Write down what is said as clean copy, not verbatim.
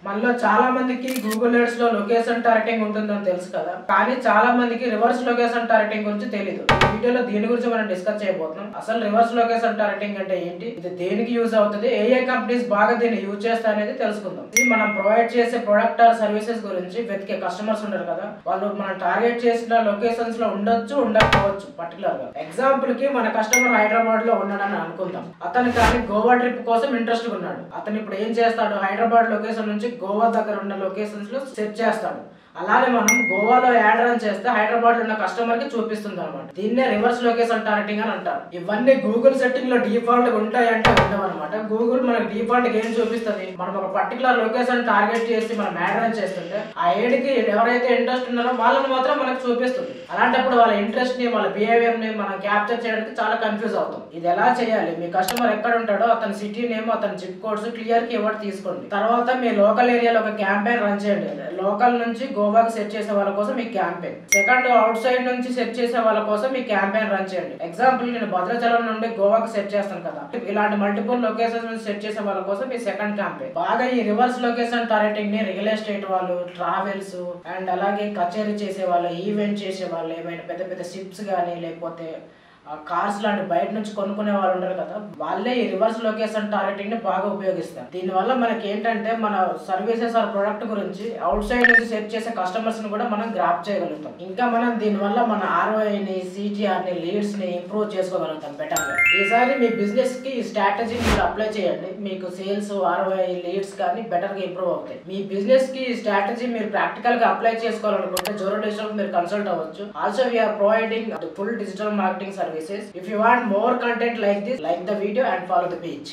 మనలో చాలా మందికి గూగుల్ ఎర్త్స్ లో లొకేషన్ టార్గెటింగ్ ఉంటుందని తెలుసు కదా, కానీ చాలా మందికి రివర్స్ లొకేషన్ టార్గెటింగ్ గురించి తెలియదు. ఈ వీడియోలో దీని గురించి మనం డిస్కస్ చేయబోతున్నాం. అసలు రివర్స్ లొకేషన్ టార్గెటింగ్ అంటే ఏంటి, ఇది దేనికి యూజ్ అవుతుంది, ఏ కంపెనీస్ బాగా దీన్ని యూజ్ చేస్తాయి అనేది తెలుసుకుందాం. ఇది మనం ప్రొవైడ్ చేసే ప్రొడక్ట్ ఆర్ సర్వీసెస్ గురించి వెతికే కస్టమర్స్ ఉంటారు కదా, వాళ్ళు మనం టార్గెట్ చేసిన లొకేషన్స్ లో ఉండొచ్చు ఉండకపోవచ్చు. పర్టికులర్ గా ఎగ్జాంపుల్ కి మన కస్టమర్ హైదరాబాద్ లో ఉన్నాడని అనుకుందాం. అతను కానీ గోవా ట్రిప్ కోసం ఇంట్రెస్ట్ ఉన్నాడు. అతను ఇప్పుడు ఏం చేస్తాడు, హైదరాబాద్ లొకేషన్ నుంచి గోవా దగ్గర ఉన్న లొకేషన్స్ లో సెట్ చేస్తాడు. అలానే మనం గోవాలో యాడ్ రన్ చేస్తే హైదరాబాద్ లో ఉన్న కస్టమర్ కి చూపిస్తుంది అనమాట. దీన్నే రివర్స్ లొకేషన్ టార్గెటింగ్ అని అంటారు. ఇవన్నీ గూగుల్ సెట్టింగ్ లో డిఫాల్ట్ గా ఉంటాయంటే ఉండవు అనమాట. గూగుల్ మనకి డిఫాల్ట్ గా ఏం చూపిస్తుంది, మనం ఒక పర్టికులర్ లొకేషన్ టార్గెట్ చేసి మనం యాడ్ రన్ చేస్తుంటే ఆ యాడ్ కి ఎవరైతే ఇంట్రెస్ట్ ఉన్నారో వాళ్ళని మాత్రం మనకు చూపిస్తుంది. అలాంటప్పుడు వాళ్ళ ఇంట్రెస్ట్ ని, వాళ్ళ బిహేవియర్ ని మనం క్యాప్చర్ చేయడానికి చాలా కన్ఫ్యూజ్ అవుతాం. ఇది ఎలా చేయాలి, మీ కస్టమర్ ఎక్కడ ఉంటాడో అతని సిటీ నేమ్, అతని జిప్ కోడ్స్ క్లియర్ కీవర్డ్ తీసుకోండి. తర్వాత మీ లోకల్ ఏరియాలో ఒక క్యాంపెయిన్ రన్ చేయండి. లోకల్ నుంచి గోవాకి సెట్ చేసే వాళ్ళ కోసం మీ క్యాంపెయిన్. సెకండ్, అవుట్ సైడ్ నుంచి సెట్ చేసే వాళ్ళ కోసం మీ క్యాంపెయిన్ రన్ చేయండి. ఎగ్జాంపుల్ నేను భద్రాచలం నుండి గోవాకి సెట్ చేస్తాను కదా, ఇలాంటి మల్టిపుల్ లొకేషన్స్ నుంచి సెట్ చేసే వాళ్ళ కోసం మీ సెకండ్ క్యాంపెయిన్. బాగా ఈ రివర్స్ లొకేషన్ టార్గెటింగ్ ని రియల్ ఎస్టేట్ వాళ్ళు, ట్రావెల్స్ అండ్ అలాగే కచేరీ చేసే వాళ్ళు, ఈవెంట్ చేసే వాళ్ళు, ఏమైనా పెద్ద పెద్ద షిప్స్ కానీ లేకపోతే కార్స్ లాంటి బయట నుంచి కొనుక్కునే వాళ్ళు ఉంటారు కదా, వాళ్ళే ఈ రివర్స్ లొకేషన్ టార్గెటింగ్ ని బాగా ఉపయోగిస్తారు. దీనివల్ల మనకి ఏంటంటే మన సర్వీసెస్ ఆర్ ప్రొడక్ట్ గురించి అవుట్ సైడ్ నుంచి సెట్ చేసే కస్టమర్స్ ని కూడా మనం గ్రాప్ చేయగలుగుతాం. ఇంకా మనం దీనివల్ల మన ROI ని, CTR ని, లీడ్స్ ని ఇంప్రూవ్ చేసుకోగలుగుతాం బెటర్ గా. ఈసారి మీ బిజినెస్ కి ఈ స్ట్రాటజీ మీరు అప్లై చేయండి. మీకు సేల్స్, ROI, లీడ్స్ కానీ బెటర్ గా ఇంప్రూవ్ అవుతాయి. మీ బిజినెస్ కి ఈ స్ట్రాటజీ మీరు ప్రాక్టికల్ గా అప్లై చేసుకోవాలనుకుంటే జోరో డిజిటల్ మీరు కన్సల్ట్ అవ్వచ్చు. Also we are providing full digital marketing services. If you want more content like this, like the video and follow the page.